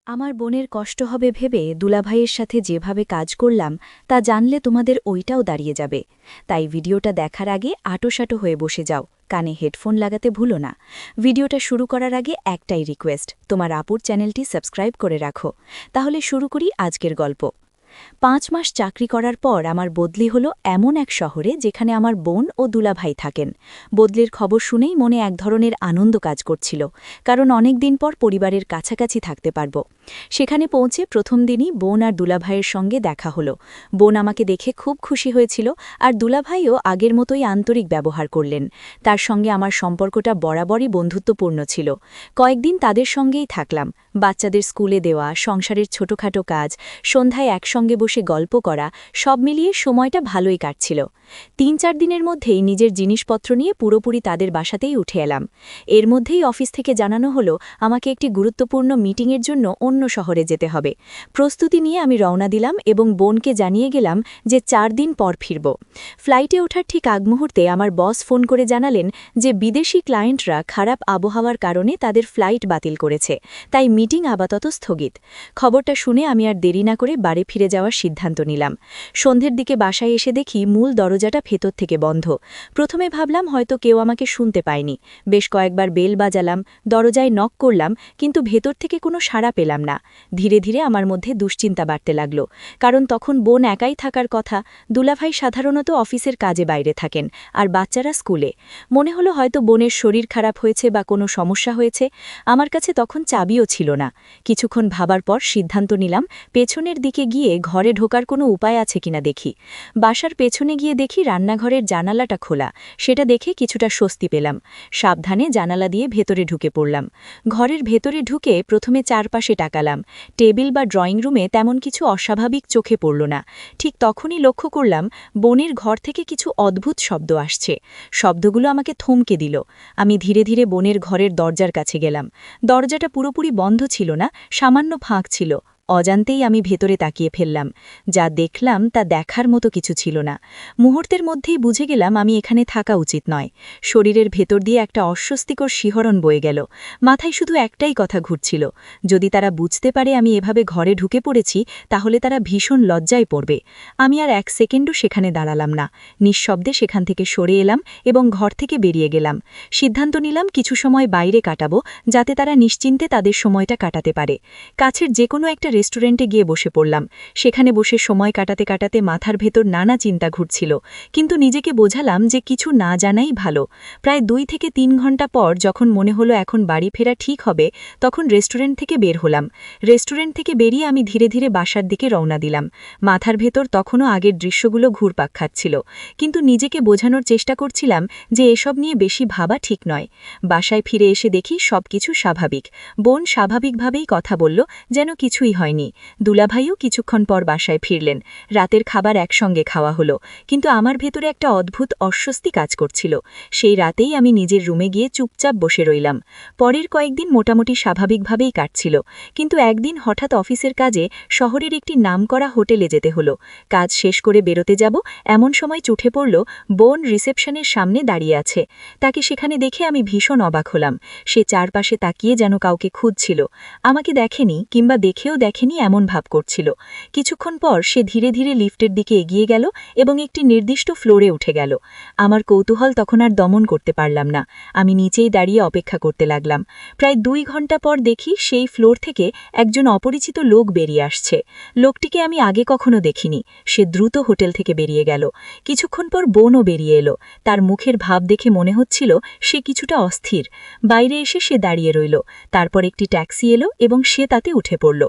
আমার বোনের কষ্ট হবে ভেবে দুলাভাইয়ের সাথে যেভাবে কাজ করলাম তা জানলে তোমাদের ওইটাও দাঁড়িয়ে যাবে। তাই ভিডিওটা দেখার আগে আটোসাটো হয়ে বসে যাও, কানে হেডফোন লাগাতে ভুলো না। ভিডিওটা শুরু করার আগে একটাই রিকোয়েস্ট, তোমার আপুর চ্যানেলটি সাবস্ক্রাইব করে রাখো। তাহলে শুরু করি আজকের গল্প। ৫ মাস চাকরি করার পর আমার বদলি হলো এমন এক শহরে যেখানে আমার বোন ও দুলাভাই থাকেন। বদলির খবর শুনেই মনে এক ধরনের আনন্দ কাজ করছিল, কারণ অনেক দিন পর পরিবারের কাছাকাছি থাকতে পারব। সেখানে পৌঁছে প্রথম দিনই বোন আর দুলাভাইয়ের সঙ্গে দেখা হলো। বোন আমাকে দেখে খুব খুশি হয়েছিল, আর দুলাভাইও আগের মতোই আন্তরিক ব্যবহার করলেন। তার সঙ্গে আমার সম্পর্কটা বরাবরই বন্ধুত্বপূর্ণ ছিল। কয়েকদিন তাদের সঙ্গেই থাকলাম। বাচ্চাদের স্কুলে দেওয়া, সংসারের ছোটখাটো কাজ, সন্ধ্যায় একসঙ্গে বসে গল্প করা, সব মিলিয়ে সময়টা ভালোই কাটছিল। ৩-৪ দিনের মধ্যেই নিজের জিনিসপত্র নিয়ে পুরোপুরি তাদের বাসাতেই উঠে এলাম। এর মধ্যেই অফিস থেকে জানানো হলো আমাকে একটি গুরুত্বপূর্ণ মিটিংয়ের জন্য অন্য শহরে যেতে হবে। প্রস্তুতি নিয়ে আমি রওনা দিলাম এবং বোনকে জানিয়ে গেলাম যে ৪ দিন পর ফিরব। ফ্লাইটে ওঠার ঠিক আগ মুহূর্তে আমার বস ফোন করে জানালেন যে বিদেশি ক্লায়েন্টরা খারাপ আবহাওয়ার কারণে তাদের ফ্লাইট বাতিল করেছে, তাই মিটিং আপাতত স্থগিত। খবরটা শুনে আমি আর দেরি না করে বাড়ি ফিরে যাওয়ার সিদ্ধান্ত নিলাম। সন্ধ্যের দিকে বাসায় এসে দেখি মূল দরজাটা ভেতর থেকে বন্ধ। প্রথমে ভাবলাম হয়তো কেউ আমাকে শুনতে পায়নি। বেশ কয়েকবার বেল বাজালাম, দরজায় নক করলাম, কিন্তু ভেতর থেকে কোনো সাড়া পেলাম না। ধীরে ধীরে আমার মধ্যে দুশ্চিন্তা বাড়তে লাগল, কারণ তখন বোন একাই থাকার কথা। দুলাভাই সাধারণত অফিসের কাজে বাইরে থাকেন, আর বাচ্চারা স্কুলে। মনে হলো হয়তো বোনের শরীর খারাপ হয়েছে বা কোনো সমস্যা হয়েছে। আমার কাছে তখন চাবিও ছিল না। কিছুক্ষণ ভাবার পর সিদ্ধান্ত নিলাম পেছনের দিকে গিয়ে ঘরে ঢোকার কোনো উপায় আছে কিনা দেখি। বাসার পেছনে গিয়ে দেখি রান্নাঘরের জানালাটা খোলা। সেটা দেখে কিছুটা স্বস্তি পেলাম। সাবধানে জানালা দিয়ে ভেতরে ঢুকে পড়লাম। ঘরের ভেতরে ঢুকে প্রথমে চারপাশে তাকালাম। টেবিল বা ড্রয়িং রুমে তেমন কিছু অস্বাভাবিক চোখে পড়ল না। ঠিক তখনই লক্ষ্য করলাম বোনের ঘর থেকে কিছু অদ্ভুত শব্দ আসছে। শব্দগুলো আমাকে থমকে দিল। আমি ধীরে ধীরে বোনের ঘরের দরজার কাছে গেলাম। দরজাটা পুরোপুরি বন্ধ ছিল না, সামান্য ফাঁক ছিল। অজান্তেই আমি ভেতরে তাকিয়ে ফেললাম। যা দেখলাম তা দেখার মতো কিছু ছিল না। মুহূর্তের মধ্যেই বুঝে গেলাম আমি এখানে থাকা উচিত নয়। শরীরের ভেতর দিয়ে একটা অস্বস্তিকর শিহরণ বয়ে গেল। মাথায় শুধু একটাই কথা ঘুরছিল, যদি তারা বুঝতে পারে আমি এভাবে ঘরে ঢুকে পড়েছি তাহলে তারা ভীষণ লজ্জায় পড়বে। আমি আর ১ সেকেন্ডও সেখানে দাঁড়ালাম না। নিঃশব্দে সেখান থেকে সরে এলাম এবং ঘর থেকে বেরিয়ে গেলাম। সিদ্ধান্ত নিলাম কিছু সময় বাইরে কাটাবো, যাতে তারা নিশ্চিন্তে তাদের সময়টা কাটাতে পারে। কাছের যে কোনো একটা রেস্টুরেন্টে গিয়ে বসে পড়লাম। সেখানে বসে সময় কাটাতে কাটাতে মাথার ভেতর নানা চিন্তা ঘুরছিল, কিন্তু নিজেকে বোঝালাম যে কিছু না জানাই ভালো। প্রায় ২ থেকে ৩ ঘন্টা পর যখন মনে হলো এখন বাড়ি ফেরা ঠিক হবে, তখন রেস্টুরেন্ট থেকে বের হলাম। রেস্টুরেন্ট থেকে বেরিয়ে আমি ধীরে ধীরে বাসার দিকে রওনা দিলাম। মাথার ভেতর তখনও আগের দৃশ্যগুলো ঘুরপাক খাচ্ছিল, কিন্তু নিজেকে বোঝানোর চেষ্টা করছিলাম যে এসব নিয়ে বেশি ভাবা ঠিক নয়। বাসায় ফিরে এসে দেখি সবকিছু স্বাভাবিক। বোন স্বাভাবিকভাবেই কথা বলল, যেন কিছুই হয়নি। দুলাভাইও কিছুক্ষণ পর বাসায় ফিরলেন। রাতের খাবার একসঙ্গে খাওয়া হলো, কিন্তু আমার ভেতরে একটা অদ্ভুত অস্বস্তি কাজ করছিল। সেই রাতেই আমি নিজের রুমে গিয়ে চুপচাপ বসে রইলাম। পরের কয়েকদিন মোটামুটি স্বাভাবিকভাবেই কাটছিল, কিন্তু একদিন হঠাৎ অফিসের কাজে শহরের একটি নামকরা হোটেলে যেতে হলো। কাজ শেষ করে বেরোতে যাব, এমন সময় চোখে পড়ল বোন রিসেপশনের সামনে দাঁড়িয়ে আছে। তাকে সেখানে দেখে আমি ভীষণ অবাক হলাম। সে চারপাশে তাকিয়ে যেন কাউকে খুঁজছিল। আমাকে দেখেনি, কিংবা দেখেও দেখেনি এমন ভাব করছিল। কিছুক্ষণ পর সে ধীরে ধীরে লিফটের দিকে এগিয়ে গেল এবং একটি নির্দিষ্ট ফ্লোরে উঠে গেল। আমার কৌতূহল তখন আর দমন করতে পারলাম না। আমি নিচেই দাঁড়িয়ে অপেক্ষা করতে লাগলাম। প্রায় ২ ঘন্টা পর দেখি সেই ফ্লোর থেকে একজন অপরিচিত লোক বেরিয়ে আসছে। লোকটিকে আমি আগে কখনো দেখিনি। সে দ্রুত হোটেল থেকে বেরিয়ে গেল। কিছুক্ষণ পর বোনও বেরিয়ে এলো। তার মুখের ভাব দেখে মনে হচ্ছিল সে কিছুটা অস্থির। বাইরে এসে সে দাঁড়িয়ে রইল। তারপর একটি ট্যাক্সি এলো এবং সে তাতে উঠে পড়ল।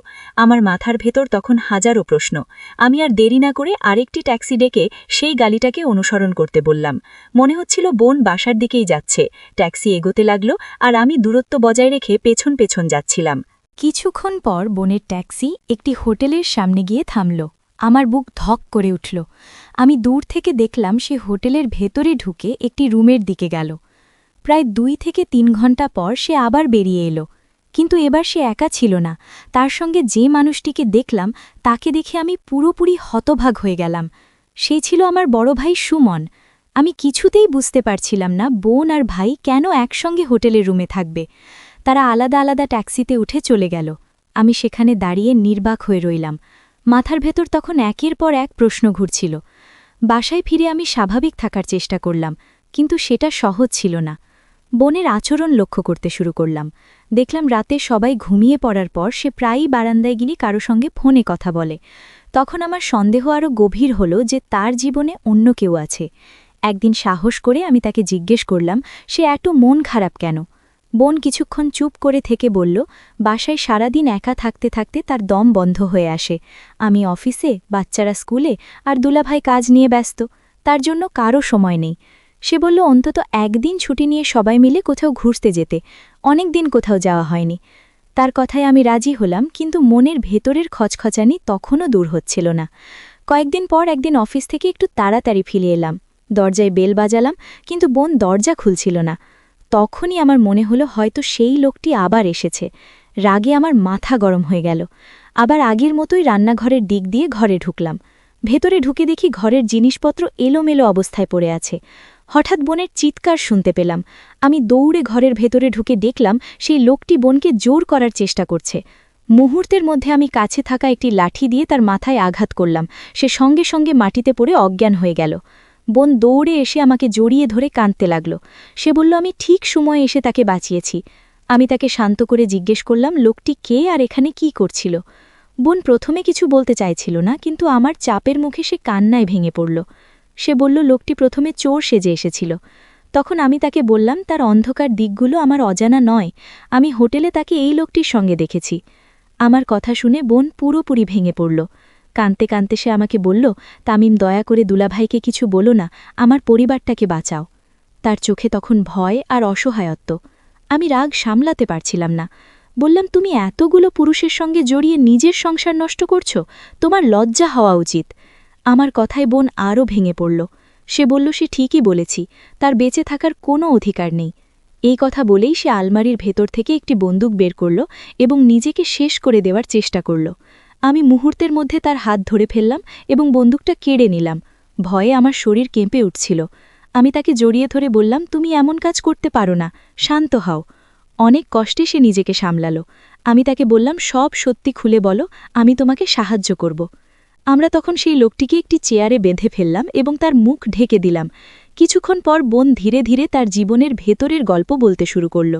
আমার মাথার ভেতর তখন হাজারো প্রশ্ন। আমি আর দেরি না করে আরেকটি ট্যাক্সি ডেকে সেই গাড়িটাকে অনুসরণ করতে বললাম। মনে হচ্ছিল বোন বাসার দিকেই যাচ্ছে। ট্যাক্সি এগোতে লাগলো, আর আমি দূরত্ব বজায় রেখে পেছন পেছন যাচ্ছিলাম। কিছুক্ষণ পর বোনের ট্যাক্সি একটি হোটেলের সামনে গিয়ে থামল। আমার বুক ধক করে উঠল। আমি দূর থেকে দেখলাম সে হোটেলের ভেতরে ঢুকে একটি রুমের দিকে গেল। প্রায় ২ থেকে ৩ ঘন্টা পর সে আবার বেরিয়ে এলো, কিন্তু এবার সে একা ছিল না। তার সঙ্গে যে মানুষটিকে দেখলাম তাকে দেখে আমি পুরোপুরি হতভাগ হয়ে গেলাম। সে ছিল আমার বড় ভাই সুমন। আমি কিছুতেই বুঝতে পারছিলাম না বোন আর ভাই কেন একসঙ্গে হোটেলের রুমে থাকবে। তারা আলাদা আলাদা ট্যাক্সিতে উঠে চলে গেল। আমি সেখানে দাঁড়িয়ে নির্বাক হয়ে রইলাম। মাথার ভেতর তখন একের পর এক প্রশ্ন ঘুরছিল। বাসায় ফিরে আমি স্বাভাবিক থাকার চেষ্টা করলাম, কিন্তু সেটা সহজ ছিল না। বোনের আচরণ লক্ষ্য করতে শুরু করলাম। দেখলাম রাতে সবাই ঘুমিয়ে পড়ার পর সে প্রায়ই বারান্দায় গিয়ে কারো সঙ্গে ফোনে কথা বলে। তখন আমার সন্দেহ আরও গভীর হলো যে তার জীবনে অন্য কেউ আছে। একদিন সাহস করে আমি তাকে জিজ্ঞেস করলাম, সে এত মন খারাপ কেন? বোন কিছুক্ষণ চুপ করে থেকে বলল, বাসায় সারাদিন একা থাকতে থাকতে তার দম বন্ধ হয়ে আসে। আমি অফিসে, বাচ্চারা স্কুলে, আর দুলাভাই কাজ নিয়ে ব্যস্ত, তার জন্য কারও সময় নেই। সে বলল অন্তত একদিন ছুটি নিয়ে সবাই মিলে কোথাও ঘুরতে যেতে, অনেক দিন কোথাও যাওয়া হয়নি। তার কথায় আমি রাজি হলাম, কিন্তু মনের ভেতরের খচখচানি তখনও দূর হচ্ছিল না। কয়েকদিন পর একদিন অফিস থেকে একটু তাড়াতাড়ি ফিরে এলাম। দরজায় বেল বাজালাম, কিন্তু বোন দরজা খুলছিল না। তখনই আমার মনে হলো হয়তো সেই লোকটি আবার এসেছে। রাগে আমার মাথা গরম হয়ে গেল। আবার আগের মতোই রান্নাঘরের দিক দিয়ে ঘরে ঢুকলাম। ভেতরে ঢুকে দেখি ঘরের জিনিসপত্র এলোমেলো অবস্থায় পড়ে আছে। হঠাৎ বোনের চিৎকার শুনতে পেলাম। আমি দৌড়ে ঘরের ভেতরে ঢুকে দেখলাম সেই লোকটি বোনকে জোর করার চেষ্টা করছে। মুহূর্তের মধ্যে আমি কাছে থাকা একটি লাঠি দিয়ে তার মাথায় আঘাত করলাম। সে সঙ্গে সঙ্গে মাটিতে পড়ে অজ্ঞান হয়ে গেল। বোন দৌড়ে এসে আমাকে জড়িয়ে ধরে কাঁদতে লাগল। সে বলল আমি ঠিক সময়ে এসে তাকে বাঁচিয়েছি। আমি তাকে শান্ত করে জিজ্ঞেস করলাম লোকটি কে আর এখানে কি করছিল। বোন প্রথমে কিছু বলতে চাইছিল না, কিন্তু আমার চাপের মুখে সে কান্নায় ভেঙে পড়ল। সে বলল লোকটি প্রথমে চোর সেজে এসেছিল। তখন আমি তাকে বললাম তার অন্ধকার দিকগুলো আমার অজানা নয়, আমি হোটেলে তাকে এই লোকটির সঙ্গে দেখেছি। আমার কথা শুনে বোন পুরোপুরি ভেঙে পড়ল। কাঁদতে কাঁদতে সে আমাকে বলল, তামিম দয়া করে দুলাভাইকে কিছু বলো না, আমার পরিবারটাকে বাঁচাও। তার চোখে তখন ভয় আর অসহায়ত্ব। আমি রাগ সামলাতে পারছিলাম না। বললাম তুমি এতগুলো পুরুষের সঙ্গে জড়িয়ে নিজের সংসার নষ্ট করছো, তোমার লজ্জা হওয়া উচিত। আমার কথায় বোন আরও ভেঙে পড়ল। সে বলল সে ঠিকই বলেছি, তার বেঁচে থাকার কোনো অধিকার নেই। এই কথা বলেই সে আলমারির ভেতর থেকে একটি বন্দুক বের করল এবং নিজেকে শেষ করে দেওয়ার চেষ্টা করল। আমি মুহূর্তের মধ্যে তার হাত ধরে ফেললাম এবং বন্দুকটা কেড়ে নিলাম। ভয়ে আমার শরীর কেঁপে উঠছিল। আমি তাকে জড়িয়ে ধরে বললাম তুমি এমন কাজ করতে পারো না, শান্ত হও। অনেক কষ্টে সে নিজেকে সামলালো। আমি তাকে বললাম সব সত্যি খুলে বলো, আমি তোমাকে সাহায্য করব। আমরা তখন সেই লোকটিকে একটি চেয়ারে বেঁধে ফেললাম এবং তার মুখ ঢেকে দিলাম। কিছুক্ষণ পর বোন ধীরে ধীরে তার জীবনের ভেতরের গল্প বলতে শুরু করল।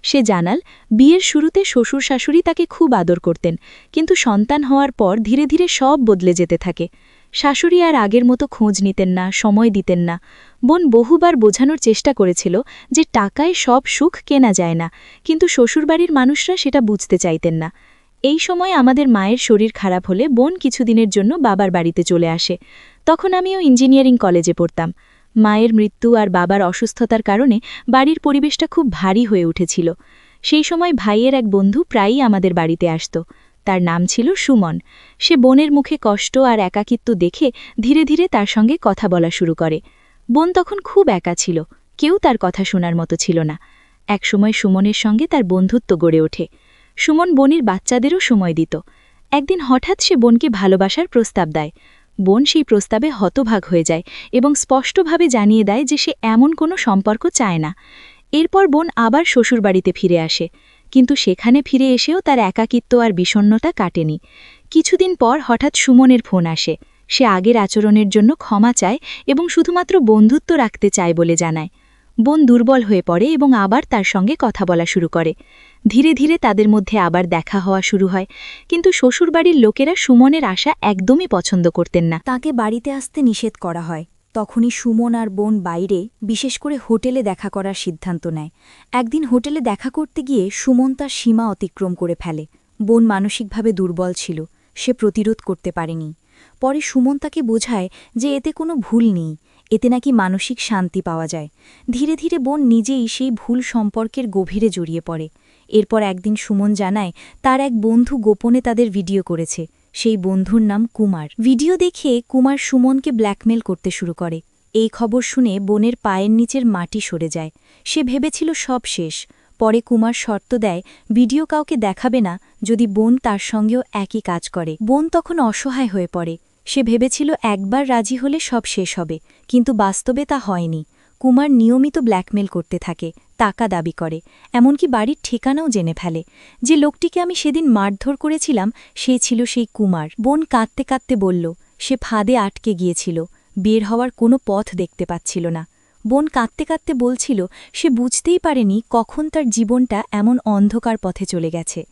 সে জানাল বিয়ের শুরুতে শ্বশুর শাশুড়ি তাকে খুব আদর করতেন, কিন্তু সন্তান হওয়ার পর ধীরে ধীরে সব বদলে যেতে থাকে। শাশুড়ি আর আগের মতো খোঁজ নিতেন না, সময় দিতেন না। বোন বহুবার বোঝানোর চেষ্টা করেছিল যে টাকায় সব সুখ কেনা যায় না, কিন্তু শ্বশুরবাড়ির মানুষরা সেটা বুঝতে চাইতেন না। এই সময় আমাদের মায়ের শরীর খারাপ হলে বোন কিছুদিনের জন্য বাবার বাড়িতে চলে আসে। তখন আমিও ইঞ্জিনিয়ারিং কলেজে পড়তাম। মায়ের মৃত্যু আর বাবার অসুস্থতার কারণে বাড়ির পরিবেশটা খুব ভারী হয়ে উঠেছিল। সেই সময় ভাইয়ের এক বন্ধু প্রায়ই আমাদের বাড়িতে আসত। তার নাম ছিল সুমন। সে বোনের মুখে কষ্ট আর একাকিত্ব দেখে ধীরে ধীরে তার সঙ্গে কথা বলা শুরু করে। বোন তখন খুব একা ছিল, কেউ তার কথা শোনার মতো ছিল না। একসময় সুমনের সঙ্গে তার বন্ধুত্ব গড়ে ওঠে। সুমন বোনের বাচ্চাদেরও সময় দিত। একদিন হঠাৎ সে বোনকে ভালোবাসার প্রস্তাব দেয়। বোন সেই প্রস্তাবে হতভাগ হয়ে যায় এবং স্পষ্টভাবে জানিয়ে দেয় যে সে এমন কোনো সম্পর্ক চায় না। এরপর বোন আবার শ্বশুরবাড়িতে ফিরে আসে, কিন্তু সেখানে ফিরে এসেও তার একাকিত্ব আর বিষণ্ণতা কাটেনি। কিছুদিন পর হঠাৎ সুমনের ফোন আসে। সে আগের আচরণের জন্য ক্ষমা চায় এবং শুধুমাত্র বন্ধুত্ব রাখতে চায় বলে জানায়। বোন দুর্বল হয়ে পড়ে এবং আবার তার সঙ্গে কথা বলা শুরু করে। ধীরে ধীরে তাদের মধ্যে আবার দেখা হওয়া শুরু হয়, কিন্তু শ্বশুরবাড়ির লোকেরা সুমনের আশা একদমই পছন্দ করতেন না। তাকে বাড়িতে আসতে নিষেধ করা হয়। তখনই সুমন আর বোন বাইরে, বিশেষ করে হোটেলে দেখা করার সিদ্ধান্ত নেয়। একদিন হোটেলে দেখা করতে গিয়ে সুমন তার সীমা অতিক্রম করে ফেলে। বোন মানসিকভাবে দুর্বল ছিল, সে প্রতিরোধ করতে পারেনি। পরে সুমন তাকে বোঝায় যে এতে কোনো ভুল নেই, এতে নাকি মানসিক শান্তি পাওয়া যায়। ধীরে ধীরে বোন নিজেই সেই ভুল সম্পর্কের গভীরে জড়িয়ে পড়ে। এরপর একদিন সুমন জানায় তার এক বন্ধু গোপনে তাদের ভিডিও করেছে। সেই বন্ধুর নাম কুমার। ভিডিও দেখে কুমার সুমনকে ব্ল্যাকমেল করতে শুরু করে। এই খবর শুনে বোনের পায়ের নিচের মাটি সরে যায়। সে ভেবেছিল সব শেষ। পরে কুমার শর্ত দেয় ভিডিও কাউকে দেখাবে না যদি বোন তার সঙ্গেও একই কাজ করে। বোন তখন অসহায় হয়ে পড়ে। সে ভেবেছিল একবার রাজি হলে সব শেষ হবে, কিন্তু বাস্তবে তা হয়নি। কুমার নিয়মিত ব্ল্যাকমেল করতে থাকে, টাকা দাবি করে, এমনকি বাড়ির ঠিকানাও জেনে ফেলে। যে লোকটিকে আমি সেদিন মারধর করেছিলাম সে ছিল সেই কুমার। বোন কাঁদতে কাঁদতে বলল সে ফাঁদে আটকে গিয়েছিল, বের হওয়ার কোনো পথ দেখতে পাচ্ছিল না। বোন কাঁদতে কাঁদতে বলছিল সে বুঝতেই পারেনি কখন তার জীবনটা এমন অন্ধকার পথে চলে গেছে।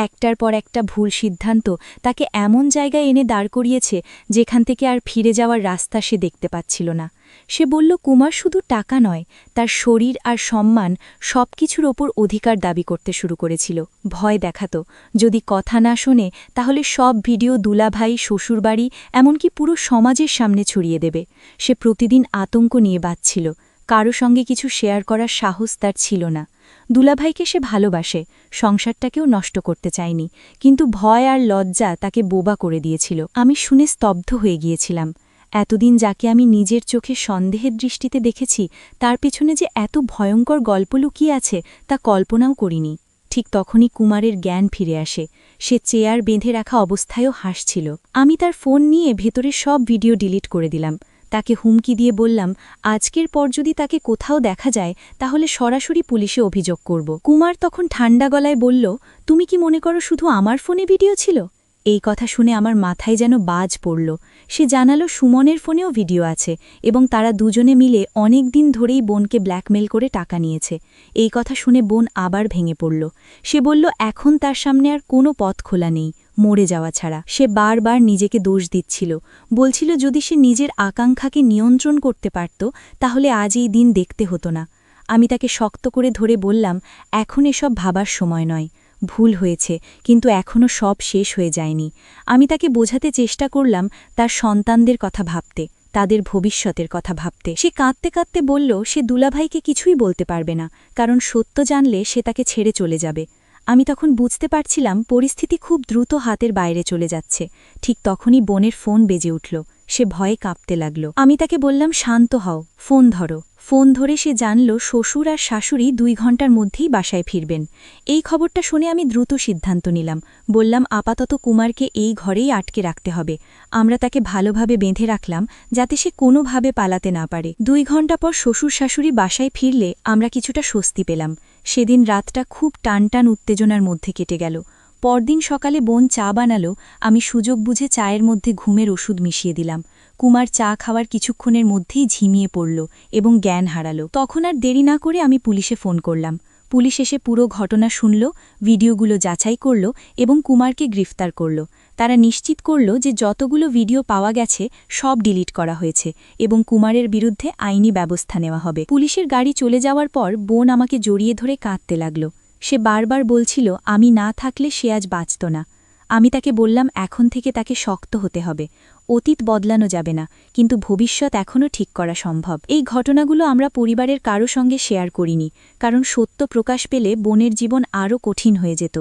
একটার পর একটা ভুল সিদ্ধান্ত তাকে এমন জায়গায় এনে দাঁড় করিয়েছে যেখান থেকে আর ফিরে যাওয়ার রাস্তা সে দেখতে পাচ্ছিল না। সে বলল কুমার শুধু টাকা নয়, তার শরীর আর সম্মান সবকিছুর ওপর অধিকার দাবি করতে শুরু করেছিল। ভয় দেখাত যদি কথা না শোনে তাহলে সব ভিডিও দুলাভাই, শ্বশুরবাড়ি, এমনকি পুরো সমাজের সামনে ছড়িয়ে দেবে। সে প্রতিদিন আতঙ্ক নিয়ে বাঁচছিল, কারো সঙ্গে কিছু শেয়ার করার সাহস তার ছিল না। দুলাভাইকে সে ভালোবাসে, সংসারটাকেও নষ্ট করতে চায়নি, কিন্তু ভয় আর লজ্জা তাকে বোবা করে দিয়েছিল। আমি শুনে স্তব্ধ হয়ে গিয়েছিলাম। এতদিন যাকে আমি নিজের চোখে সন্দেহের দৃষ্টিতে দেখেছি তার পেছনে যে এত ভয়ঙ্কর গল্প লুকিয়ে আছে তা কল্পনাও করিনি। ঠিক তখনই কুমারের জ্ঞান ফিরে আসে। সে চেয়ার বেঁধে রাখা অবস্থায়ও হাসছিল। আমি তার ফোন নিয়ে ভেতরের সব ভিডিও ডিলিট করে দিলাম। তাকে হুমকি দিয়ে বললাম আজকের পর যদি তাকে কোথাও দেখা যায় তাহলে সরাসরি পুলিশে অভিযোগ করব। কুমার তখন ঠান্ডা গলায় বলল, তুমি কি মনে করো শুধু আমার ফোনে ভিডিও ছিল? এই কথা শুনে আমার মাথায় যেন বাজ পড়ল। সে জানালো সুমনের ফোনেও ভিডিও আছে এবং তারা দুজনে মিলে অনেক দিন ধরেই বোনকে ব্ল্যাকমেল করে টাকা নিয়েছে। এই কথা শুনে বোন আবার ভেঙে পড়ল। সে বলল এখন তার সামনে আর কোনো পথ খোলা নেই, মরে যাওয়া ছাড়া। সে বারবার নিজেকে দোষ দিচ্ছিল, বলছিল যদি সে নিজের আকাঙ্ক্ষাকে নিয়ন্ত্রণ করতে পারত তাহলে আজ এই দিন দেখতে হতো না। আমি তাকে শক্ত করে ধরে বললাম এখন এসব ভাবার সময় নয়, ভুল হয়েছে কিন্তু এখনও সব শেষ হয়ে যায়নি। আমি তাকে বোঝাতে চেষ্টা করলাম তার সন্তানদের কথা ভাবতে, তাদের ভবিষ্যতের কথা ভাবতে। সে কাঁদতে কাঁদতে বলল সে দুলাভাইকে কিছুই বলতে পারবে না, কারণ সত্য জানলে সে তাকে ছেড়ে চলে যাবে। আমি তখন বুঝতে পারছিলাম পরিস্থিতি খুব দ্রুত হাতের বাইরে চলে যাচ্ছে। ঠিক তখনই বোনের ফোন বেজে উঠল। সে ভয়ে কাঁপতে লাগল। আমি তাকে বললাম শান্ত হও, ফোন ধরো। ফোন ধরে সে জানল শ্বশুর আর শাশুড়ি 2 ঘন্টার মধ্যেই বাসায় ফিরবেন। এই খবরটা শুনে আমি দ্রুত সিদ্ধান্ত নিলাম। বললাম আপাতত কুমারকে এই ঘরেই আটকে রাখতে হবে। আমরা তাকে ভালোভাবে বেঁধে রাখলাম যাতে সে কোনোভাবে পালাতে না পারে। 2 ঘন্টা পর শ্বশুর শাশুড়ি বাসায় ফিরলে আমরা কিছুটা স্বস্তি পেলাম। সেদিন রাতটা খুব টানটান উত্তেজনার মধ্যে কেটে গেল। পরদিন সকালে বোন চা বানালো, আমি সুযোগ বুঝে চায়ের মধ্যে ঘুমের ওষুধ মিশিয়ে দিলাম। কুমার চা খাওয়ার কিছুক্ষণের মধ্যেই ঝিমিয়ে পড়ল এবং জ্ঞান হারালো। তখন আর দেরি না করে আমি পুলিশে ফোন করলাম। পুলিশ এসে পুরো ঘটনা শুনল, ভিডিওগুলো যাচাই করল এবং কুমারকে গ্রেফতার করল। তারা নিশ্চিত করল যে যতগুলো ভিডিও পাওয়া গেছে সব ডিলিট করা হয়েছে এবং কুমারের বিরুদ্ধে আইনি ব্যবস্থা নেওয়া হবে। পুলিশের গাড়ি চলে যাওয়ার পর বোন আমাকে জড়িয়ে ধরে কাঁদতে লাগল। সে বারবার বলছিল আমি না থাকলে সে আজ বাঁচত না। আমি তাকে বললাম এখন থেকে তাকে শক্ত হতে হবে। অতীত বদলানো যাবে না, কিন্তু ভবিষ্যৎ এখনও ঠিক করা সম্ভব। এই ঘটনাগুলো আমরা পরিবারের কারো সঙ্গে শেয়ার করিনি, কারণ সত্য প্রকাশ পেলে বোনের জীবন আরও কঠিন হয়ে যেত।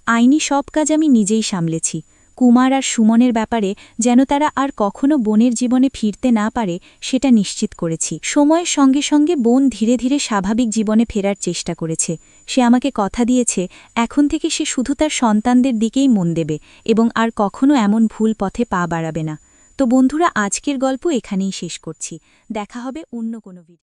আইনি সব কাজ আমি নিজেই সামলেছি। কুমার আর সুমনের ব্যাপারে যেন তারা আর কখনো বোনের জীবনে ফিরতে না পারে সেটা নিশ্চিত করেছি। সময়ের সঙ্গে সঙ্গে বোন ধীরে ধীরে স্বাভাবিক জীবনে ফেরার চেষ্টা করেছে। সে আমাকে কথা দিয়েছে এখন থেকে সে শুধু তার সন্তানদের দিকেই মন দেবে এবং আর কখনো এমন ভুল পথে পা বাড়াবে না। তো বন্ধুরা, আজকের গল্প এখানেই শেষ করছি। দেখা হবে অন্য কোনো ভিডিও।